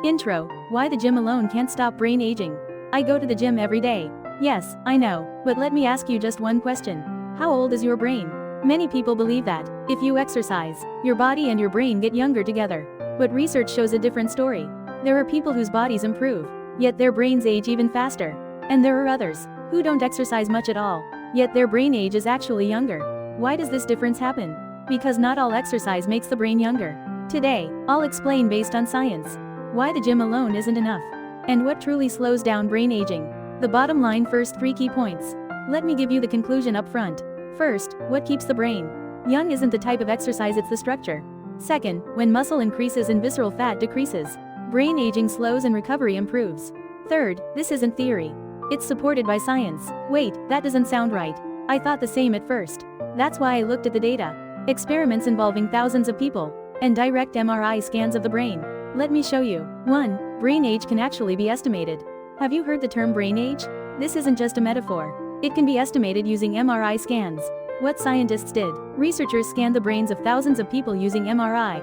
Intro: Why the gym alone can't stop brain aging. I go to the gym every day. Yes, I know, but let me ask you just one question. How old is your brain? Many people believe that, if you exercise, your body and your brain get younger together. But research shows a different story. There are people whose bodies improve, yet their brains age even faster. And there are others, who don't exercise much at all, yet their brain age is actually younger. Why does this difference happen? Because not all exercise makes the brain younger. Today, I'll explain based on science why the gym alone isn't enough, and what truly slows down brain aging. The bottom line: first, 3 key points. Let me give you the conclusion up front. First, what keeps the brain young isn't the type of exercise, it's the structure. Second, when muscle increases and visceral fat decreases, brain aging slows and recovery improves. Third, this isn't theory. It's supported by science. Wait, that doesn't sound right. I thought the same at first. That's why I looked at the data. Experiments involving thousands of people, and direct MRI scans of the brain. Let me show you. 1. Brain age can actually be estimated. Have you heard the term brain age? This isn't just a metaphor. It can be estimated using MRI scans. What scientists did: researchers scanned the brains of thousands of people using MRI.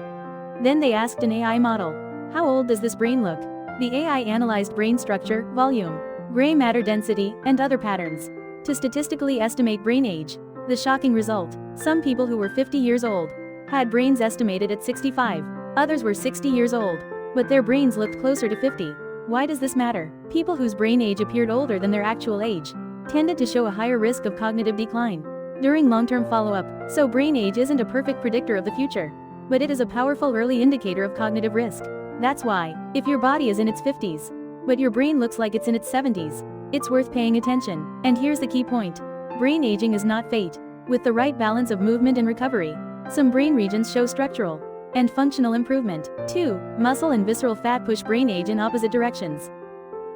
Then they asked an AI model, how old does this brain look? The AI analyzed brain structure, volume, gray matter density, and other patterns to statistically estimate brain age. The shocking result: some people who were 50 years old had brains estimated at 65. Others were 60 years old, but their brains looked closer to 50. Why does this matter? People whose brain age appeared older than their actual age tended to show a higher risk of cognitive decline during long-term follow-up. So brain age isn't a perfect predictor of the future, but it is a powerful early indicator of cognitive risk. That's why, if your body is in its 50s, but your brain looks like it's in its 70s, it's worth paying attention. And here's the key point: brain aging is not fate. With the right balance of movement and recovery, some brain regions show structural and functional improvement. 2. Muscle and visceral fat push brain age in opposite directions.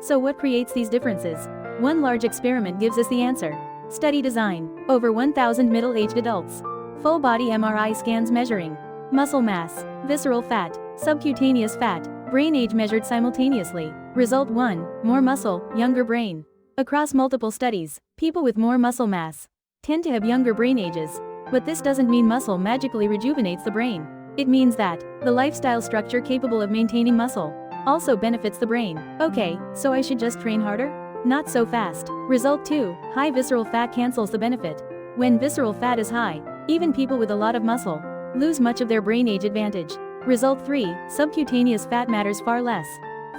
So what creates these differences? One large experiment gives us the answer. Study design: over 1,000 middle-aged adults. Full body MRI scans measuring muscle mass, visceral fat, subcutaneous fat, brain age measured simultaneously. Result 1. More muscle, younger brain. Across multiple studies, people with more muscle mass tend to have younger brain ages. But this doesn't mean muscle magically rejuvenates the brain. It means that the lifestyle structure capable of maintaining muscle also benefits the brain. Okay, so I should just train harder? Not so fast. Result 2. High visceral fat cancels the benefit. When visceral fat is high, even people with a lot of muscle lose much of their brain age advantage. Result 3. Subcutaneous fat matters far less.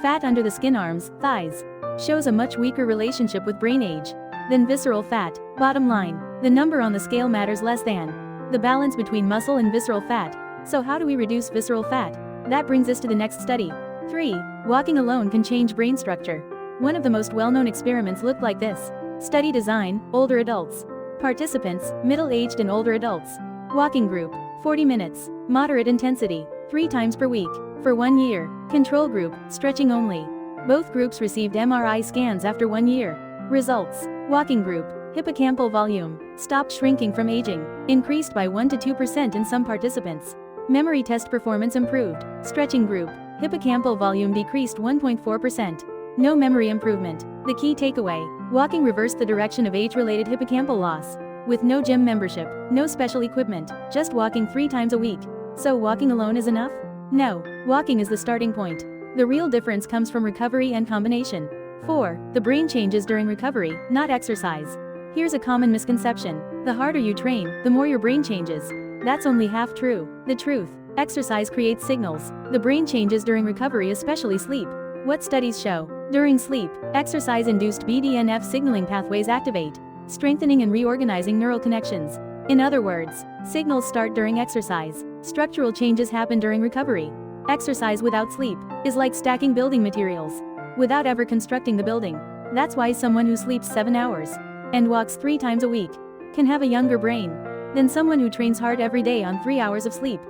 Fat under the skin, arms, thighs, shows a much weaker relationship with brain age than visceral fat. Bottom line: the number on the scale matters less than the balance between muscle and visceral fat. So how do we reduce visceral fat? That brings us to the next study. 3. Walking alone can change brain structure. One of the most well-known experiments looked like this. Study design: older adults. Participants: middle-aged and older adults. Walking group: 40 minutes, moderate intensity, 3 times per week, for 1 year. Control group: stretching only. Both groups received MRI scans after 1 year. Results: walking group, hippocampal volume stopped shrinking from aging, increased by 1 to 2% in some participants. Memory test performance improved. Stretching group, hippocampal volume decreased 1.4%. No memory improvement. The key takeaway: walking reversed the direction of age-related hippocampal loss. With no gym membership, no special equipment, just walking 3 times a week. So walking alone is enough? No, walking is the starting point. The real difference comes from recovery and combination. 4. The brain changes during recovery, not exercise. Here's a common misconception: the harder you train, the more your brain changes. That's only half true. The truth: exercise creates signals. The brain changes during recovery, especially sleep. What studies show? During sleep, exercise-induced BDNF signaling pathways activate, strengthening and reorganizing neural connections. In other words, signals start during exercise. Structural changes happen during recovery. Exercise without sleep is like stacking building materials without ever constructing the building. That's why someone who sleeps 7 hours and walks 3 times a week can have a younger brain than someone who trains hard every day on 3 hours of sleep.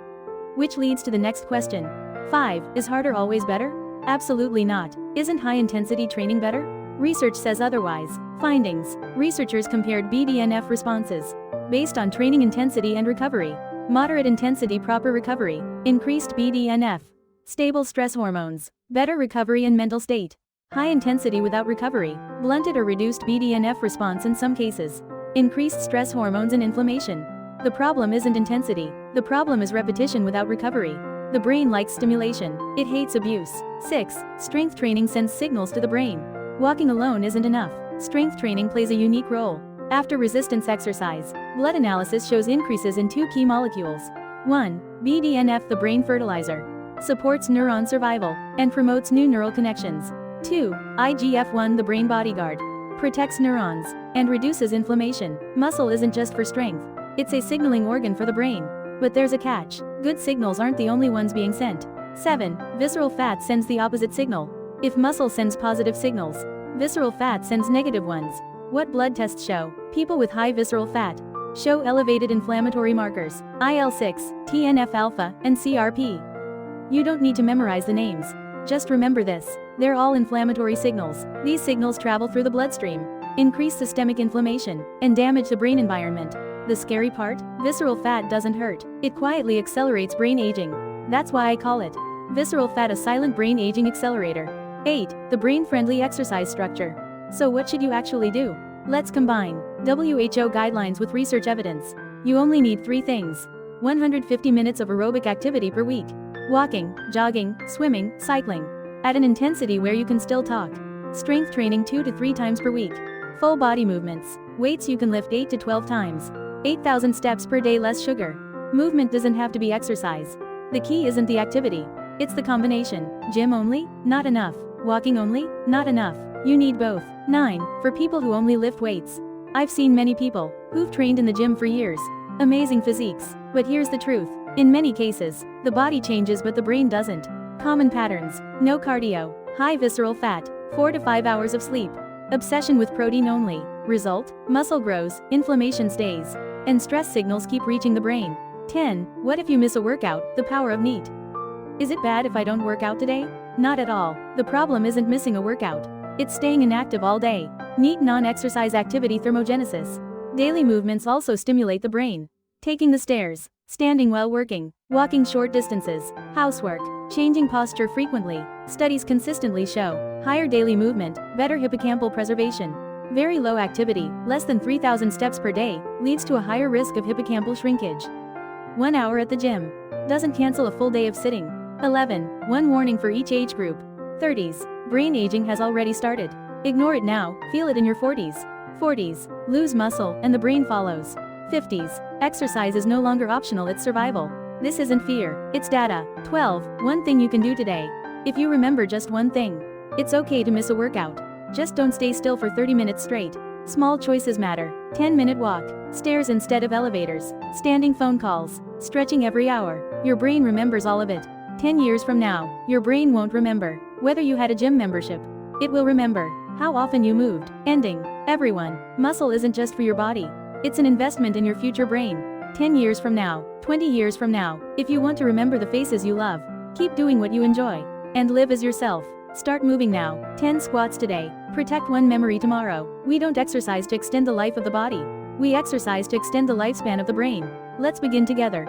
Which leads to the next question. 5. Is harder always better? Absolutely not. Isn't high-intensity training better? Research says otherwise. Findings: researchers compared BDNF responses based on training intensity and recovery. Moderate intensity, proper recovery, increased BDNF. Stable stress hormones, better recovery and mental state. High intensity without recovery, blunted or reduced BDNF response in some cases. Increased stress hormones and inflammation. The problem isn't intensity. The problem is repetition without recovery. The brain likes stimulation. It hates abuse. 6. Strength training sends signals to the brain. Walking alone isn't enough. Strength training plays a unique role. After resistance exercise, blood analysis shows increases in 2 key molecules. 1. BDNF, the brain fertilizer, supports neuron survival and promotes new neural connections. 2. IGF-1, the brain bodyguard, protects neurons and reduces inflammation. Muscle isn't just for strength. It's a signaling organ for the brain. But there's a catch. Good signals aren't the only ones being sent. 7. Visceral fat sends the opposite signal. If muscle sends positive signals, visceral fat sends negative ones. What blood tests show? People with high visceral fat show elevated inflammatory markers, IL-6, TNF-alpha, and CRP. You don't need to memorize the names. Just remember this. They're all inflammatory signals. These signals travel through the bloodstream, increase systemic inflammation, and damage the brain environment. The scary part? Visceral fat doesn't hurt. It quietly accelerates brain aging. That's why I call it visceral fat, a silent brain aging accelerator. 8. The brain-friendly exercise structure. So what should you actually do? Let's combine WHO guidelines with research evidence. You only need 3 things. 150 minutes of aerobic activity per week. Walking, jogging, swimming, cycling. At an intensity where you can still talk. Strength training 2 to 3 times per week. Full body movements. Weights you can lift 8 to 12 times. 8,000 steps per day, less sugar. Movement doesn't have to be exercise. The key isn't the activity. It's the combination. Gym only? Not enough. Walking only? Not enough. You need both. 9. For people who only lift weights. I've seen many people who've trained in the gym for years. Amazing physiques. But here's the truth. In many cases, the body changes but the brain doesn't. Common patterns. No cardio. High visceral fat. 4 to 5 hours of sleep. Obsession with protein only. Result? Muscle grows, inflammation stays, and stress signals keep reaching the brain. 10. What if you miss a workout? The power of NEAT. Is it bad if I don't work out today? Not at all. The problem isn't missing a workout. It's staying inactive all day. NEAT, non-exercise activity thermogenesis. Daily movements also stimulate the brain. Taking the stairs, standing while working, walking short distances, housework, changing posture frequently. Studies consistently show higher daily movement, better hippocampal preservation. Very low activity, less than 3,000 steps per day, leads to a higher risk of hippocampal shrinkage. 1 hour at the gym doesn't cancel a full day of sitting. 11. One warning for each age group. 30s. Brain aging has already started. Ignore it now, feel it in your 40s. 40s. Lose muscle, and the brain follows. 50s. Exercise is no longer optional, it's survival. This isn't fear, it's data. 12. One thing you can do today. If you remember just one thing. It's okay to miss a workout. Just don't stay still for 30 minutes straight. Small choices matter. 10-minute walk. Stairs instead of elevators. Standing phone calls. Stretching every hour. Your brain remembers all of it. 10 years from now, your brain won't remember whether you had a gym membership. It will remember how often you moved. Ending. Everyone. Muscle isn't just for your body. It's an investment in your future brain. 10 years from now, 20 years from now, if you want to remember the faces you love, keep doing what you enjoy. And live as yourself. Start moving now. 10 squats today. Protect one memory tomorrow. We don't exercise to extend the life of the body. We exercise to extend the lifespan of the brain. Let's begin together.